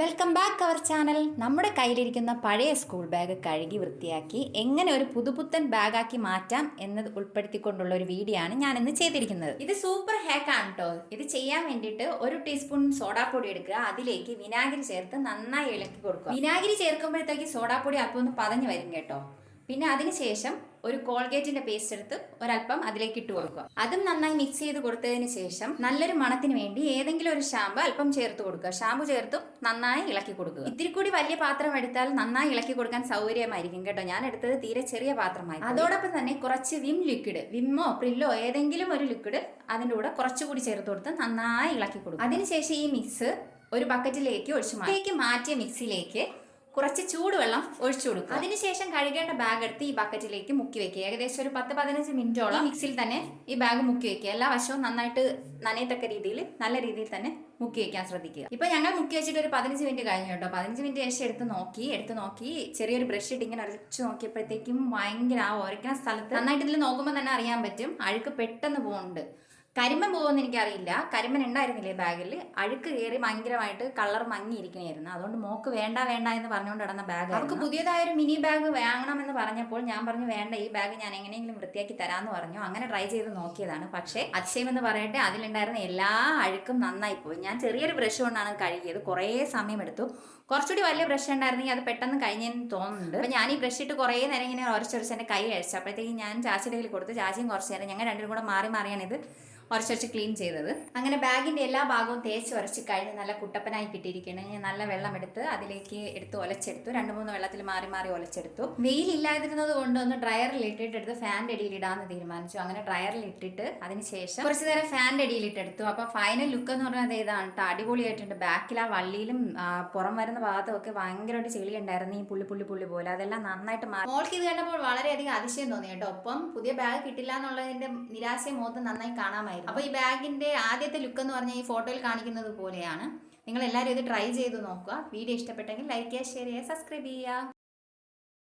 Welcome back our channel. നമ്മുടെ കയ്യിലിരിക്കുന്ന പഴയ സ്കൂൾ ബാഗ് കഴുകി വൃത്തിയാക്കി എങ്ങനെ ഒരു പുതുപുത്തൻ ബാഗാക്കി മാറ്റാം എന്നത് ഉൾപ്പെടുത്തിക്കൊണ്ടുള്ള ഒരു വീഡിയോ ആണ് ഞാൻ ഇന്ന് ചെയ്തിരിക്കുന്നത്. ഇത് സൂപ്പർ ഹാക്കാണ് കേട്ടോ. ഇത് ചെയ്യാൻ വേണ്ടിയിട്ട് 1 ടീസ്പൂൺ സോഡാപ്പൊടി എടുക്കുക, അതിലേക്ക് വിനാഗിരി ചേർത്ത് നന്നായി ഇളക്കി കൊടുക്കുക. വിനാഗിരി ചേർക്കുമ്പോഴത്തേക്ക് സോഡാപ്പൊടി അല്പം ഒന്ന് പതഞ്ഞു വരും കേട്ടോ. പിന്നെ അതിനുശേഷം ഒരു കോൾഗേറ്റിന്റെ പേസ്റ്റ് എടുത്ത് ഒരല്പം അതിലേക്ക് ഇട്ട് കൊടുക്കുക. അതും നന്നായി മിക്സ് ചെയ്ത് കൊടുത്തതിന് ശേഷം നല്ലൊരു മണത്തിന് വേണ്ടി ഏതെങ്കിലും ഒരു ഷാമ്പു അല്പം ചേർത്ത് കൊടുക്കുക. ഷാമ്പു ചേർത്തും നന്നായി ഇളക്കി കൊടുക്കുക. ഇത്തിരി കൂടി വലിയ പാത്രം എടുത്താൽ നന്നായി ഇളക്കി കൊടുക്കാൻ സൗകര്യമായിരിക്കും കേട്ടോ. ഞാൻ എടുത്തത് തീരെ ചെറിയ പാത്രമായി. അതോടൊപ്പം തന്നെ കുറച്ച് വിം ലിക്വിഡ്, വിമ്മോ പ്രില്ലോ ഏതെങ്കിലും ഒരു ലിക്വിഡ് അതിൻ്റെ കൂടെ കുറച്ചുകൂടി ചേർത്ത് കൊടുത്ത് നന്നായി ഇളക്കി കൊടുക്കുക. അതിനുശേഷം ഈ മിക്സ് ഒരു ബക്കറ്റിലേക്ക് മാറ്റിയ മിക്സിയിലേക്ക് കുറച്ച് ചൂടുവെള്ളം ഒഴിച്ചു കൊടുക്കുക. അതിനുശേഷം കഴുകേണ്ട ബാഗ് എടുത്ത് ഈ ബക്കറ്റിലേക്ക് മുക്കി വെക്കുക. ഏകദേശം ഒരു 10-15 മിനിറ്റോളം മിക്സിയിൽ തന്നെ ഈ ബാഗ് മുക്കി വെക്കുക. എല്ലാ വശവും നന്നായിട്ട് നനയത്തക്ക രീതിയിൽ നല്ല രീതിയിൽ തന്നെ മുക്കി വെക്കാൻ ശ്രദ്ധിക്കുക. ഇപ്പൊ ഞങ്ങൾ മുക്കി വെച്ചിട്ട് ഒരു 15 മിനിറ്റ് കഴിഞ്ഞു കേട്ടോ. 15 മിനിറ്റ് ശേഷം എടുത്ത് നോക്കി ചെറിയൊരു ബ്രഷ് ഇട്ട് ഇങ്ങനെ അരച്ചു നോക്കിയപ്പോഴത്തേക്കും ഭയങ്കര ആ ഉരയ്ക്കുന്ന സ്ഥലത്ത് നന്നായിട്ട് ഇതിൽ നോക്കുമ്പോൾ തന്നെ അറിയാൻ പറ്റും അഴുക്ക് പെട്ടെന്ന് പോകുന്നുണ്ട്. കരിമ്പൻ പോകുമെന്ന് എനിക്കറിയില്ല. കരിമ്പൻ ഉണ്ടായിരുന്നില്ലേ ബാഗിൽ, അഴുക്ക് കയറി ഭയങ്കരമായിട്ട് കളർ മങ്ങിയിരിക്കണമായിരുന്നു. അതുകൊണ്ട് മോക്ക് വേണ്ട എന്ന് പറഞ്ഞുകൊണ്ട് നടന്ന ബാഗ്. അവർക്ക് പുതിയതായൊരു മിനി ബാഗ് വാങ്ങണമെന്ന് പറഞ്ഞപ്പോൾ ഞാൻ പറഞ്ഞു വേണ്ട, ഈ ബാഗ് ഞാൻ എങ്ങനെയെങ്കിലും വൃത്തിയാക്കി തരാമെന്ന് പറഞ്ഞു. അങ്ങനെ ട്രൈ ചെയ്ത് നോക്കിയതാണ്. പക്ഷേ അതിശയം എന്ന് പറയട്ടെ, അതിലുണ്ടായിരുന്ന എല്ലാ അഴുക്കും നന്നായി പോയി. ഞാൻ ചെറിയൊരു ബ്രഷ് കൊണ്ടാണ് കഴുകിയത്. കുറേ സമയമെടുത്തു. കുറച്ചുകൂടി വലിയ ബ്രഷ് ഉണ്ടായിരുന്നെങ്കിൽ അത് പെട്ടെന്ന് കഴിഞ്ഞെന്ന് തോന്നുന്നുണ്ട്. അപ്പം ഞാൻ ഈ ബ്രഷ് ഇട്ട് കുറേ നേരം ഇങ്ങനെ ഉരച്ചൊരച്ച് എൻ്റെ കൈ കഴിച്ചു. അപ്പോഴത്തേക്ക് ഞാൻ ചാച്ചിയുടെ കയ്യിൽ കൊടുത്ത് ചാച്ചിയും കുറച്ച് നേരം ഞങ്ങൾ രണ്ടും കൂടെ മാറിയാണ് ഇത് ഉരച്ചൊരച്ച് ക്ലീൻ ചെയ്തത്. അങ്ങനെ ബാഗിൻ്റെ എല്ലാ ഭാഗവും തേച്ച് ഉരച്ച് കഴിഞ്ഞ് നല്ല കുട്ടപ്പനായി കിട്ടിയിരിക്കുകയാണ്. ഞാൻ നല്ല വെള്ളം എടുത്ത് അതിലേക്ക് എടുത്ത് ഒലച്ചെടുത്തു. 2-3 വെള്ളത്തിൽ മാറി ഒലച്ചെടുത്തു. വെയിലില്ലാതിരുന്നത് കൊണ്ട് ഒന്ന് ഡ്രയറിൽ ഇട്ടിട്ട് ഫാൻ്റെ അടിയിൽ ഇടാമെന്ന് തീരുമാനിച്ചു. അങ്ങനെ ഡ്രയറിൽ ഇട്ടിട്ട് അതിനുശേഷം കുറച്ച് നേരം ഫാൻ്റെ അടിയിൽ ഇട്ടെടുത്തു. അപ്പോൾ ഫൈനൽ ലുക്ക് എന്ന് പറഞ്ഞത് ഇതാണ് കേട്ടോ. അടിപൊളിയായിട്ടുണ്ട്. ബാക്കിൽ ആ വള്ളിയിലും പുറം വരുന്ന ഭാഗത്തൊക്കെ ഭയങ്കരമായിട്ട് ചെളി ഉണ്ടായിരുന്നു, ഈ പുള്ളി പോലെ. അതെല്ലാം നന്നായിട്ട് മാറി. മോൾക്ക് ഇത് കണ്ടപ്പോൾ വളരെയധികം അതിശയം തോന്നി കേട്ടോ. ഒപ്പം പുതിയ ബാഗ് കിട്ടില്ല എന്നുള്ളതിന്റെ നിരാശയും മുഖത്ത് നന്നായി കാണാമായിരുന്നു. അപ്പോൾ ഈ ബാഗിന്റെ ആദ്യത്തെ ലുക്ക് എന്ന് പറഞ്ഞാൽ ഈ ഫോട്ടോയിൽ കാണിക്കുന്നത് പോലെയാണ്. നിങ്ങൾ എല്ലാവരും ഇത് ട്രൈ ചെയ്ത് നോക്കുക. വീഡിയോ ഇഷ്ടപ്പെട്ടെങ്കിൽ ലൈക്ക് ചെയ്യുക, ഷെയർ ചെയ്യുക, സബ്സ്ക്രൈബ് ചെയ്യുക.